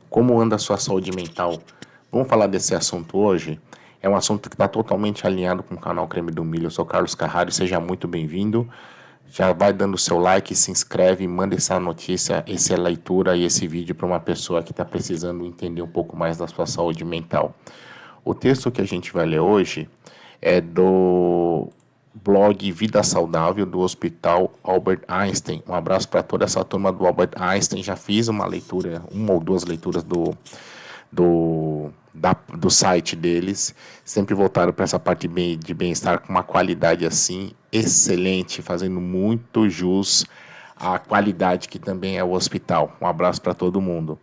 Como anda a sua saúde mental? Vamos falar desse assunto hoje? É um assunto que está totalmente alinhado com o canal Creme do Milho. Eu sou Carlos Carraro, seja muito bem-vindo. Já vai dando seu like, se inscreve, manda essa notícia, essa leitura e esse vídeo para uma pessoa que está precisando entender um pouco mais da sua saúde mental. O texto que a gente vai ler hoje é do blog Vida Saudável do Hospital Albert Einstein. Um abraço para toda essa turma do Albert Einstein. Já fiz uma leitura, uma ou duas leituras do site deles. Sempre voltaram para essa parte de bem-estar com uma qualidade assim excelente, fazendo muito jus à qualidade que também é o hospital. Um abraço para todo mundo.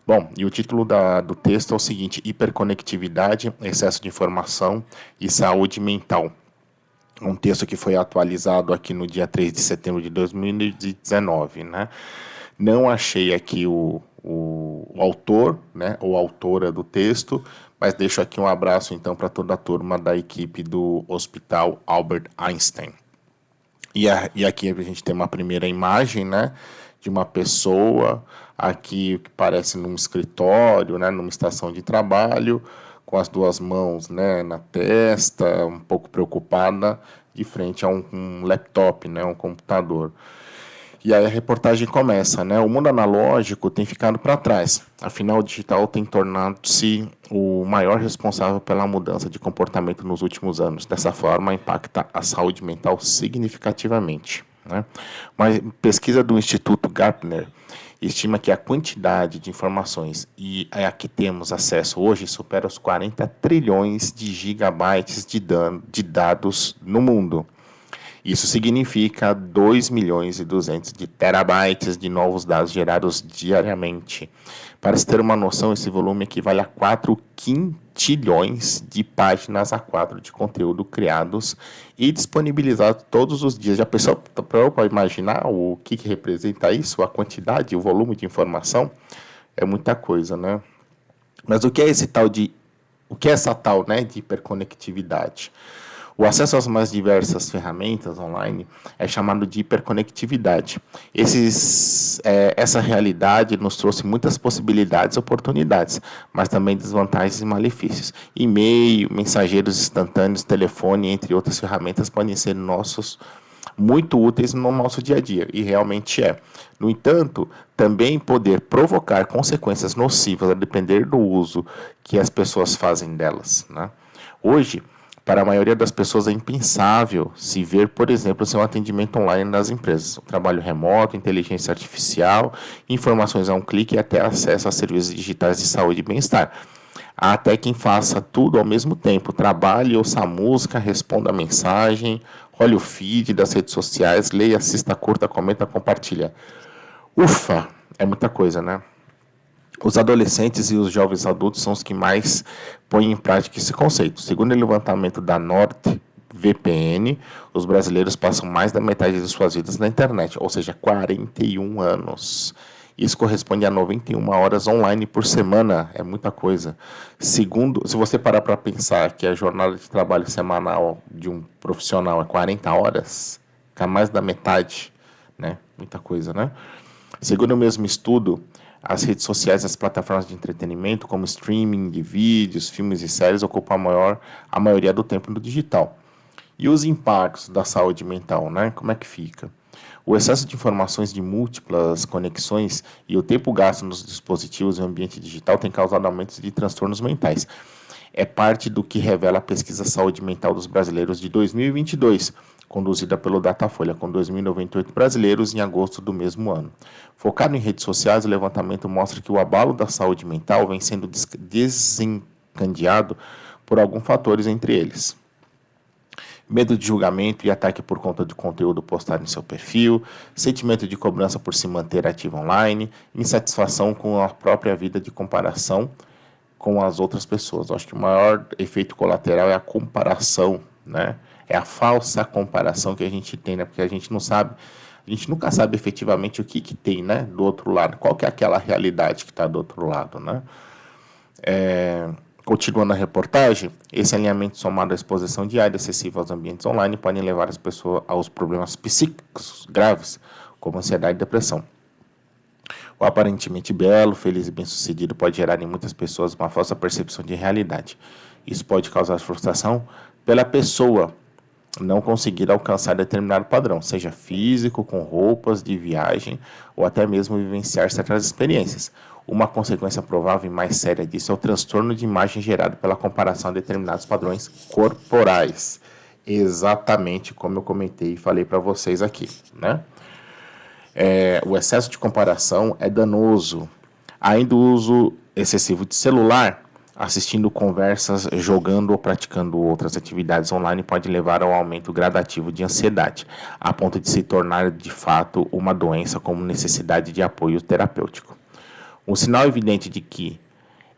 Bom, e o título do texto é o seguinte: hiperconectividade, excesso de informação e saúde mental. Um texto que foi atualizado aqui no dia 3 de setembro de 2019, né? Não achei aqui o autor, né, ou autora do texto, mas deixo aqui um abraço então para toda a turma da equipe do Hospital Albert Einstein. E aqui a gente tem uma primeira imagem, né, de uma pessoa aqui que parece num escritório, né, numa estação de trabalho, com as duas mãos, né, na testa, um pouco preocupada, de frente a um laptop, né, um computador. E aí a reportagem começa, né? O mundo analógico tem ficado para trás. Afinal, o digital tem tornado-se o maior responsável pela mudança de comportamento nos últimos anos. Dessa forma, impacta a saúde mental significativamente, né? Uma pesquisa do Instituto Gartner estima que a quantidade de informações a que temos acesso hoje supera os 40 trilhões de gigabytes de dados no mundo. Isso significa 2 milhões e 200 de terabytes de novos dados gerados diariamente. Para se ter uma noção, esse volume equivale a 4 quintilhões de páginas A4 de conteúdo criados e disponibilizados todos os dias. Já pensou para imaginar o que representa isso? A quantidade, o volume de informação? É muita coisa, né? Mas o que é essa tal, né, de hiperconectividade? O acesso às mais diversas ferramentas online é chamado de hiperconectividade. Essa realidade nos trouxe muitas possibilidades e oportunidades, mas também desvantagens e malefícios. E-mail, mensageiros instantâneos, telefone, entre outras ferramentas, podem ser muito úteis no nosso dia a dia, e realmente é. No entanto, também poder provocar consequências nocivas a depender do uso que as pessoas fazem delas, né? Hoje, para a maioria das pessoas é impensável se ver, por exemplo, seu atendimento online nas empresas. O trabalho remoto, inteligência artificial, informações a um clique e até acesso a serviços digitais de saúde e bem-estar. Há até quem faça tudo ao mesmo tempo. Trabalhe, ouça a música, responda a mensagem, olhe o feed das redes sociais, leia, assista, curta, comenta, compartilha. Ufa, é muita coisa, né? Os adolescentes e os jovens adultos são os que mais põem em prática esse conceito. Segundo o levantamento da NordVPN, os brasileiros passam mais da metade de suas vidas na internet, ou seja, 41 anos. Isso corresponde a 91 horas online por semana, é muita coisa. Segundo, se você parar para pensar que a jornada de trabalho semanal de um profissional é 40 horas, fica mais da metade, né? Muita coisa, né? Segundo o mesmo estudo, as redes sociais e as plataformas de entretenimento, como streaming de vídeos, filmes e séries, ocupam a maioria do tempo no digital. E os impactos da saúde mental, né? Como é que fica? O excesso de informações de múltiplas conexões e o tempo gasto nos dispositivos e ambiente digital tem causado aumentos de transtornos mentais. É parte do que revela a pesquisa Saúde Mental dos Brasileiros de 2022, conduzida pelo Datafolha, com 2.098 brasileiros em agosto do mesmo ano. Focado em redes sociais, o levantamento mostra que o abalo da saúde mental vem sendo desencadeado por alguns fatores, entre eles: medo de julgamento e ataque por conta do conteúdo postado em seu perfil, sentimento de cobrança por se manter ativo online, insatisfação com a própria vida de comparação com as outras pessoas. Eu acho que o maior efeito colateral é a comparação, né? É a falsa comparação que a gente tem, né? Porque a gente não sabe, a gente nunca sabe efetivamente o que tem, né, do outro lado, qual que é aquela realidade que está do outro lado, né? Continuando a reportagem, esse alinhamento somado à exposição diária excessiva aos ambientes online podem levar as pessoas aos problemas psíquicos graves, como ansiedade e depressão. O aparentemente belo, feliz e bem-sucedido pode gerar em muitas pessoas uma falsa percepção de realidade. Isso pode causar frustração pela pessoa não conseguir alcançar determinado padrão, seja físico, com roupas de viagem ou até mesmo vivenciar certas experiências. Uma consequência provável e mais séria disso é o transtorno de imagem gerado pela comparação a determinados padrões corporais. Exatamente como eu comentei e falei para vocês aqui, né? O excesso de comparação é danoso. Ainda o uso excessivo de celular, assistindo conversas, jogando ou praticando outras atividades online pode levar ao aumento gradativo de ansiedade, a ponto de se tornar de fato uma doença com necessidade de apoio terapêutico. Um sinal evidente de que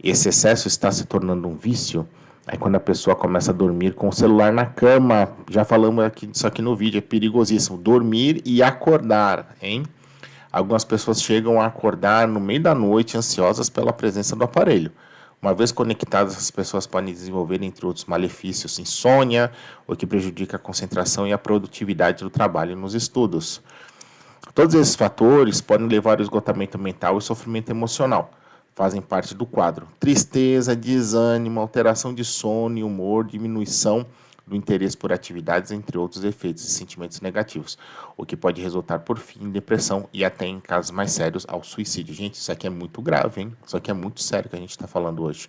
esse excesso está se tornando um vício é quando a pessoa começa a dormir com o celular na cama. Já falamos aqui disso aqui no vídeo, é perigosíssimo. Dormir e acordar, hein? Algumas pessoas chegam a acordar no meio da noite ansiosas pela presença do aparelho. Uma vez conectadas, as pessoas podem desenvolver, entre outros malefícios, insônia, o que prejudica a concentração e a produtividade do trabalho nos estudos. Todos esses fatores podem levar ao esgotamento mental e sofrimento emocional. Fazem parte do quadro. Tristeza, desânimo, alteração de sono e humor, diminuição do interesse por atividades, entre outros efeitos e sentimentos negativos, o que pode resultar, por fim, em depressão e até, em casos mais sérios, ao suicídio. Gente, isso aqui é muito grave, hein? Isso aqui é muito sério que a gente está falando hoje.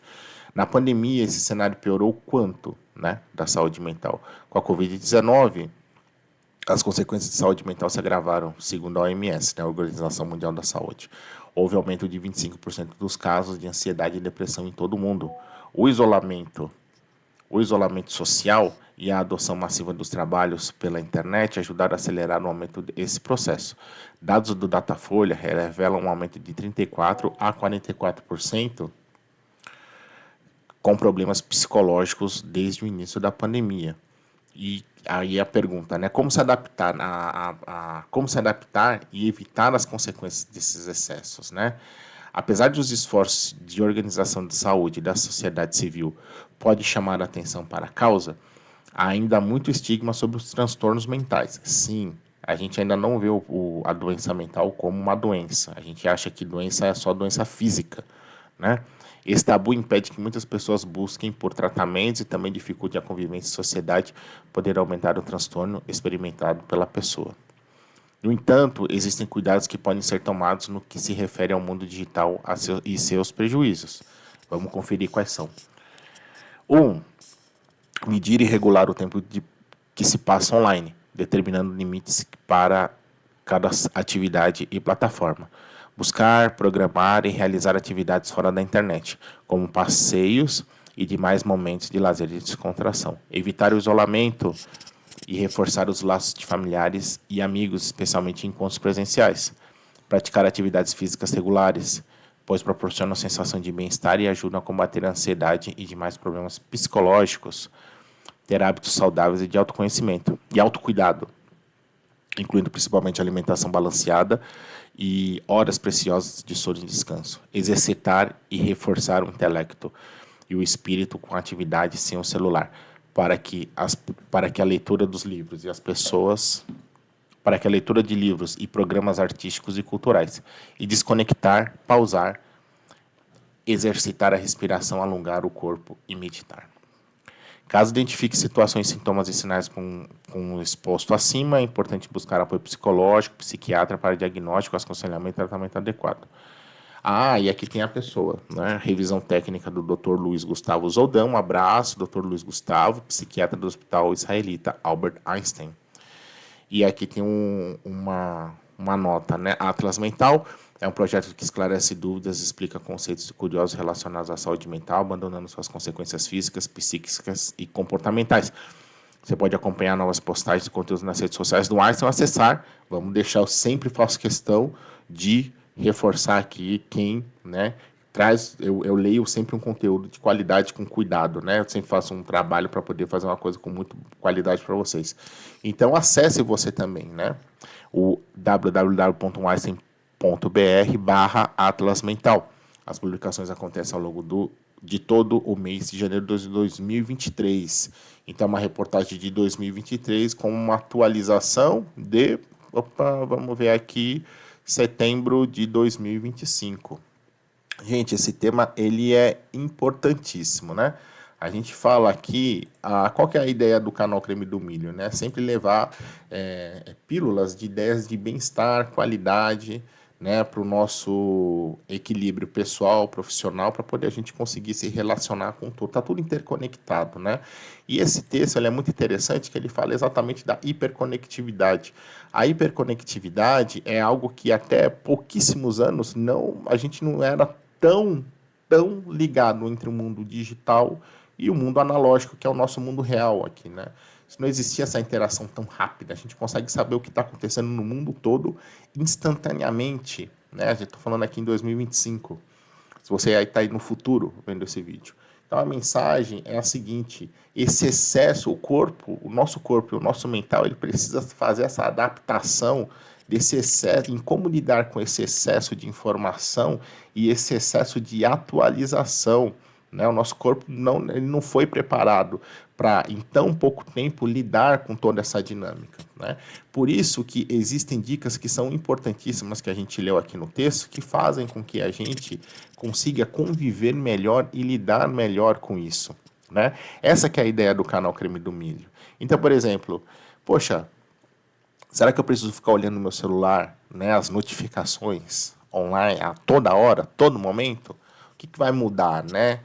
Na pandemia, esse cenário piorou quanto, né, da saúde mental? Com a Covid-19, as consequências de saúde mental se agravaram, segundo a OMS, né, a Organização Mundial da Saúde. Houve aumento de 25% dos casos de ansiedade e depressão em todo o mundo. O isolamento social e a adoção massiva dos trabalhos pela internet ajudaram a acelerar o aumento desse processo. Dados do Datafolha revelam um aumento de 34% a 44% com problemas psicológicos desde o início da pandemia. E aí a pergunta, né? Como se adaptar, como se adaptar e evitar as consequências desses excessos, né? Apesar dos esforços de organização de saúde da sociedade civil pode chamar a atenção para a causa, há ainda muito estigma sobre os transtornos mentais. Sim, a gente ainda não vê a doença mental como uma doença. A gente acha que doença é só doença física, né? Esse tabu impede que muitas pessoas busquem por tratamentos e também dificulte a convivência em sociedade, poder aumentar o transtorno experimentado pela pessoa. No entanto, existem cuidados que podem ser tomados no que se refere ao mundo digital e seus prejuízos. Vamos conferir quais são. 1. Medir e regular o tempo que se passa online, determinando limites para cada atividade e plataforma. Buscar, programar e realizar atividades fora da internet, como passeios e demais momentos de lazer e descontração. Evitar o isolamento e reforçar os laços de familiares e amigos, especialmente em encontros presenciais. Praticar atividades físicas regulares, pois proporcionam sensação de bem-estar e ajudam a combater a ansiedade e demais problemas psicológicos. Ter hábitos saudáveis e de autoconhecimento e autocuidado, incluindo principalmente alimentação balanceada e horas preciosas de sono e descanso. Exercitar e reforçar o intelecto e o espírito com atividades sem o celular, para que a leitura dos livros e as pessoas, para que a leitura de livros e programas artísticos e culturais, e desconectar, pausar, exercitar a respiração, alongar o corpo e meditar. Caso identifique situações, sintomas e sinais com o exposto acima, é importante buscar apoio psicológico, psiquiatra para diagnóstico, aconselhamento e tratamento adequado. E aqui tem a pessoa, né? Revisão técnica do Dr. Luiz Gustavo Zoldão. Um abraço, Dr. Luiz Gustavo, psiquiatra do Hospital Israelita Albert Einstein. E aqui tem uma nota, né? Atlas Mental é um projeto que esclarece dúvidas, explica conceitos curiosos relacionados à saúde mental, abandonando suas consequências físicas, psíquicas e comportamentais. Você pode acompanhar novas postagens e conteúdos nas redes sociais do Einstein, acessar. Vamos deixar, eu sempre faço questão de reforçar aqui quem, né, traz, eu leio sempre um conteúdo de qualidade com cuidado, né? Eu sempre faço um trabalho para poder fazer uma coisa com muita qualidade para vocês. Então acesse você também, né? O www.einstein.br/Atlas Mental. As publicações acontecem ao longo de todo o mês de janeiro de 2023. Então, uma reportagem de 2023 com uma atualização de... Opa, vamos ver aqui setembro de 2025. Gente, esse tema ele é importantíssimo, né? A gente fala aqui, qual que é a ideia do canal Creme do Milho, né? Sempre levar pílulas de ideias de bem-estar, qualidade, né, para o nosso equilíbrio pessoal, profissional, para poder a gente conseguir se relacionar com tudo. Tá tudo interconectado, né? E esse texto ele é muito interessante, que ele fala exatamente da hiperconectividade. A hiperconectividade é algo que até pouquíssimos anos a gente não era tão ligado entre o mundo digital e o mundo analógico, que é o nosso mundo real aqui, né? Se não existia essa interação tão rápida, a gente consegue saber o que está acontecendo no mundo todo instantaneamente, né? A gente está falando aqui em 2025, se você está aí no futuro vendo esse vídeo. Então a mensagem é a seguinte: esse excesso, o nosso corpo e o nosso mental, ele precisa fazer essa adaptação desse excesso, em como lidar com esse excesso de informação e esse excesso de atualização, né? O nosso corpo ele não foi preparado para, em tão pouco tempo, lidar com toda essa dinâmica, né? Por isso que existem dicas que são importantíssimas, que a gente leu aqui no texto, que fazem com que a gente consiga conviver melhor e lidar melhor com isso, né? Essa que é a ideia do canal Creme do Milho. Então, por exemplo, poxa, será que eu preciso ficar olhando no meu celular, né, as notificações online a toda hora, todo momento? O que vai mudar, né?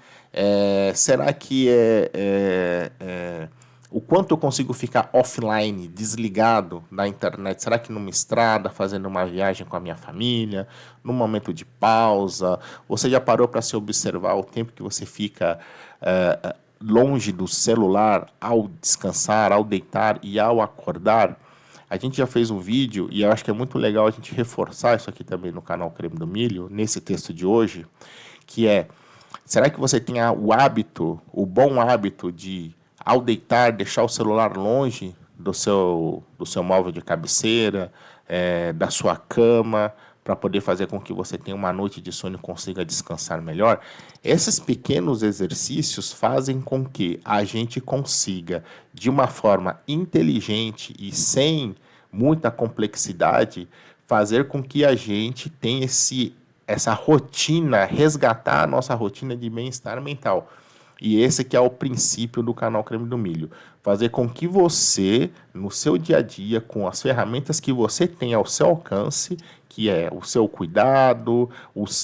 Será que o quanto eu consigo ficar offline, desligado da internet? Será que numa estrada, fazendo uma viagem com a minha família, num momento de pausa? Você já parou para se observar o tempo que você fica longe do celular ao descansar, ao deitar e ao acordar? A gente já fez um vídeo, e eu acho que é muito legal a gente reforçar isso aqui também no canal Creme do Milho, nesse texto de hoje, que será que você tem o bom hábito de, ao deitar, deixar o celular longe do seu móvel de cabeceira, da sua cama, para poder fazer com que você tenha uma noite de sono e consiga descansar melhor? Esses pequenos exercícios fazem com que a gente consiga, de uma forma inteligente e sem muita complexidade, fazer com que a gente tenha essa rotina, resgatar a nossa rotina de bem-estar mental. E esse que é o princípio do canal Creme do Milho. Fazer com que você, no seu dia a dia, com as ferramentas que você tem ao seu alcance, que é o seu cuidado,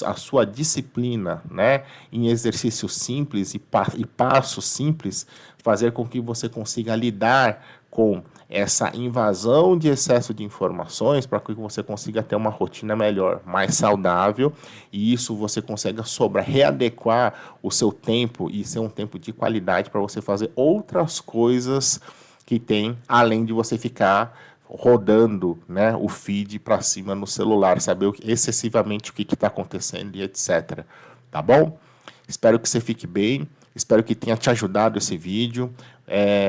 a sua disciplina, né, em exercícios simples e passos simples, fazer com que você consiga lidar com essa invasão de excesso de informações, para que você consiga ter uma rotina melhor, mais saudável, e isso você consegue readequar o seu tempo e ser um tempo de qualidade para você fazer outras coisas que tem, além de você ficar rodando, né, o feed para cima no celular, saber excessivamente o que está acontecendo e etc. Tá bom? Espero que você fique bem, espero que tenha te ajudado esse vídeo.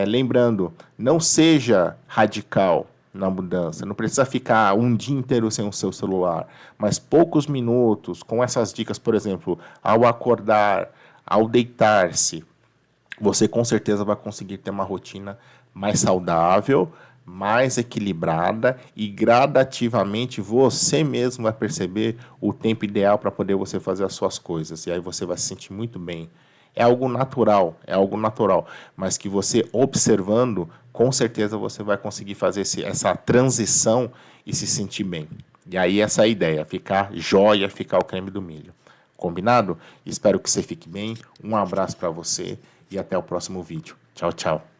Lembrando, não seja radical na mudança, não precisa ficar um dia inteiro sem o seu celular, mas poucos minutos, com essas dicas, por exemplo, ao acordar, ao deitar-se, você com certeza vai conseguir ter uma rotina mais saudável, mais equilibrada, e gradativamente você mesmo vai perceber o tempo ideal para poder você fazer as suas coisas, e aí você vai se sentir muito bem. É algo natural, mas que você observando, com certeza você vai conseguir fazer essa transição e se sentir bem. E aí essa é a ideia, ficar jóia, ficar o creme do milho. Combinado? Espero que você fique bem, um abraço para você e até o próximo vídeo. Tchau, tchau.